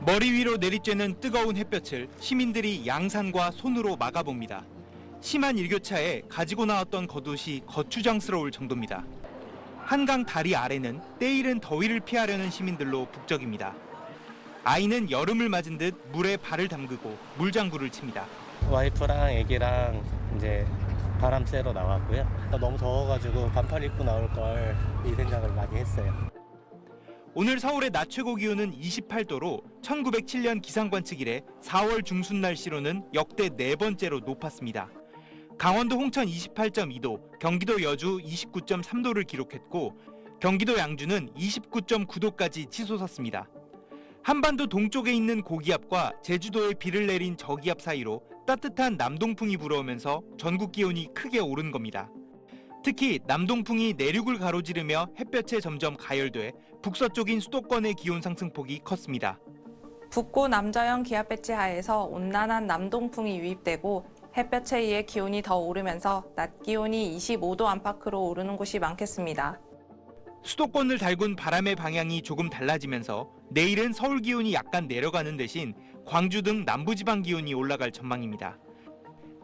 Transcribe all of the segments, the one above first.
머리 위로 내리쬐는 뜨거운 햇볕을 시민들이 양산과 손으로 막아봅니다. 심한 일교차에 가지고 나왔던 겉옷이 거추장스러울 정도입니다. 한강 다리 아래는 때이른 더위를 피하려는 시민들로 북적입니다. 아이는 여름을 맞은 듯 물에 발을 담그고 물장구를 칩니다. 와이프랑 애기랑 이제 바람 쐬러 나왔고요. 너무 더워가지고 반팔 입고 나올 걸 이 생각을 많이 했어요. 오늘 서울의 낮 최고 기온은 28도로 1907년 기상관측 이래 4월 중순 날씨로는 역대 4번째로 높았습니다. 강원도 홍천 28.2도, 경기도 여주 29.3도를 기록했고 경기도 양주는 29.9도까지 치솟았습니다. 한반도 동쪽에 있는 고기압과 제주도에 비를 내린 저기압 사이로 따뜻한 남동풍이 불어오면서 전국 기온이 크게 오른 겁니다. 특히 남동풍이 내륙을 가로지르며 햇볕에 점점 가열돼 북서쪽인 수도권의 기온 상승폭이 컸습니다. 북고 남저형 기압 배치 하에서 온난한 남동풍이 유입되고 햇볕에 의해 기온이 더 오르면서 낮 기온이 25도 안팎으로 오르는 곳이 많겠습니다. 수도권을 달군 바람의 방향이 조금 달라지면서 내일은 서울 기온이 약간 내려가는 대신 광주 등 남부지방 기온이 올라갈 전망입니다.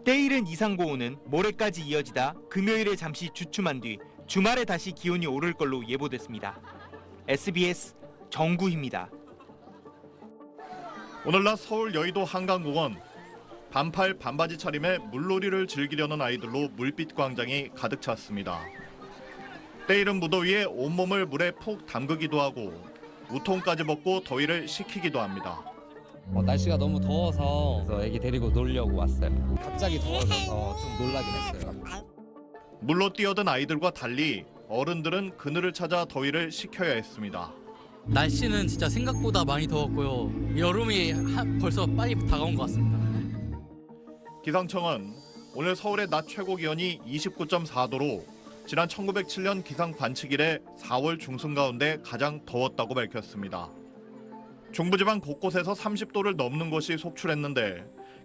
때이른 이상고온은 모레까지 이어지다 금요일에 잠시 주춤한 뒤 주말에 다시 기온이 오를 걸로 예보됐습니다. SBS 정구희입니다. 오늘 낮 서울 여의도 한강공원 반팔 반바지 차림에 물놀이를 즐기려는 아이들로 물빛 광장이 가득 찼습니다. 때이른 무더위에 온몸을 물에 푹 담그기도 하고 우통까지 벗고 더위를 식히기도 합니다. 날씨가 너무 더워서 애기 데리고 놀려고 왔어요. 갑자기 더워져서 좀 놀라긴 했어요. 물로 뛰어든 아이들과 달리 어른들은 그늘을 찾아 더위를 식혀야 했습니다. 날씨는 진짜 생각보다 많이 더웠고요. 여름이 벌써 빨리 다가온 것 같습니다. 기상청은 오늘 서울의 낮 최고 기온이 29.4도로 지난 1907년 기상 관측 이래 4월 중순 가운데 가장 더웠다고 밝혔습니다. 중부지방 곳곳에서 30도를 넘는 곳이 속출했는데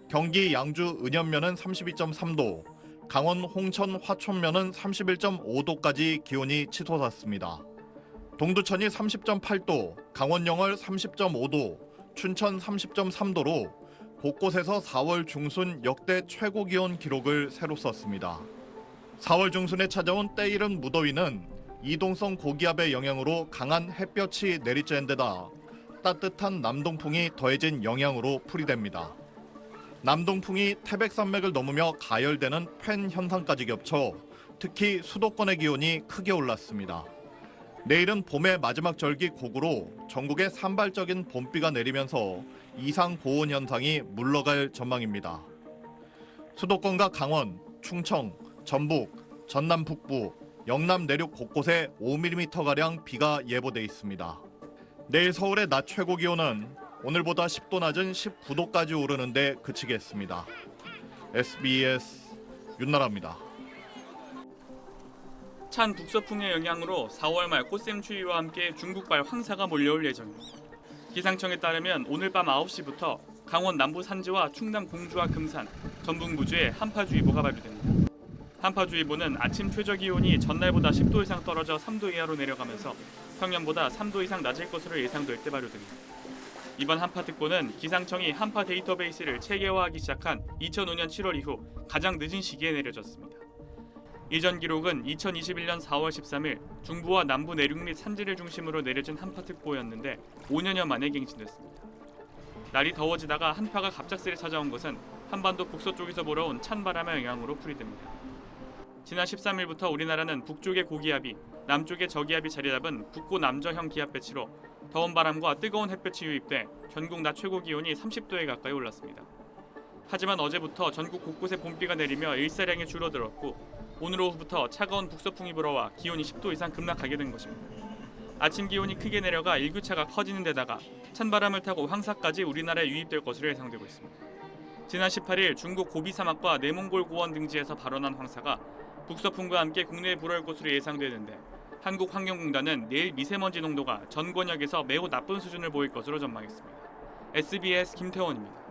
경기 양주 은현면은 32.3도, 강원 홍천 화촌면은 31.5도까지 기온이 치솟았습니다. 동두천이 30.8도, 강원 영월 30.5도, 춘천 30.3도로 곳곳에서 4월 중순 역대 최고 기온 기록을 새로 썼습니다. 4월 중순에 찾아온 때이른 무더위는 이동성 고기압의 영향으로 강한 햇볕이 내리쬐는 데다 따뜻한 남동풍이 더해진 영향으로 풀이됩니다. 남동풍이 태백산맥을 넘으며 가열되는 팬 현상까지 겹쳐 특히 수도권의 기온이 크게 올랐습니다. 내일은 봄의 마지막 절기 고구로 전국에 산발적인 봄비가 내리면서 이상 고온 현상이 물러갈 전망입니다. 수도권과 강원, 충청, 전북, 전남 북부, 영남 내륙 곳곳에 5mm가량 비가 예보돼 있습니다. 내일 서울의 낮 최고 기온은 오늘보다 10도 낮은 19도까지 오르는데 그치겠습니다. SBS 윤나라입니다. 찬 북서풍의 영향으로 4월 말 꽃샘 추위와 함께 중국발 황사가 몰려올 예정입니다. 기상청에 따르면 오늘 밤 9시부터 강원 남부 산지와 충남 공주와 금산, 전북 무주에 한파주의보가 발효됩니다. 한파주의보는 아침 최저 기온이 전날보다 10도 이상 떨어져 3도 이하로 내려가면서 평년보다 3도 이상 낮을 것으로 예상될 때 발효됩니다. 이번 한파특보는 기상청이 한파 데이터베이스를 체계화하기 시작한 2005년 7월 이후 가장 늦은 시기에 내려졌습니다. 이전 기록은 2021년 4월 13일 중부와 남부 내륙 및 산지를 중심으로 내려진 한파특보였는데 5년여 만에 갱신됐습니다. 날이 더워지다가 한파가 갑작스레 찾아온 것은 한반도 북서쪽에서 불어온 찬바람의 영향으로 풀이됩니다. 지난 13일부터 우리나라는 북쪽의 고기압이, 남쪽의 저기압이 자리잡은 북고 남저형 기압 배치로 더운 바람과 뜨거운 햇볕이 유입돼 전국 낮 최고 기온이 30도에 가까이 올랐습니다. 하지만 어제부터 전국 곳곳에 봄비가 내리며 일사량이 줄어들었고 오늘 오후부터 차가운 북서풍이 불어와 기온이 10도 이상 급락하게 된 것입니다. 아침 기온이 크게 내려가 일교차가 커지는 데다가 찬바람을 타고 황사까지 우리나라에 유입될 것으로 예상되고 있습니다. 지난 18일 중국 고비 사막과 내몽골 고원 등지에서 발원한 황사가 북서풍과 함께 국내에 불어올 것으로 예상되는데 한국환경공단은 내일 미세먼지 농도가 전 권역에서 매우 나쁜 수준을 보일 것으로 전망했습니다. SBS 김태원입니다.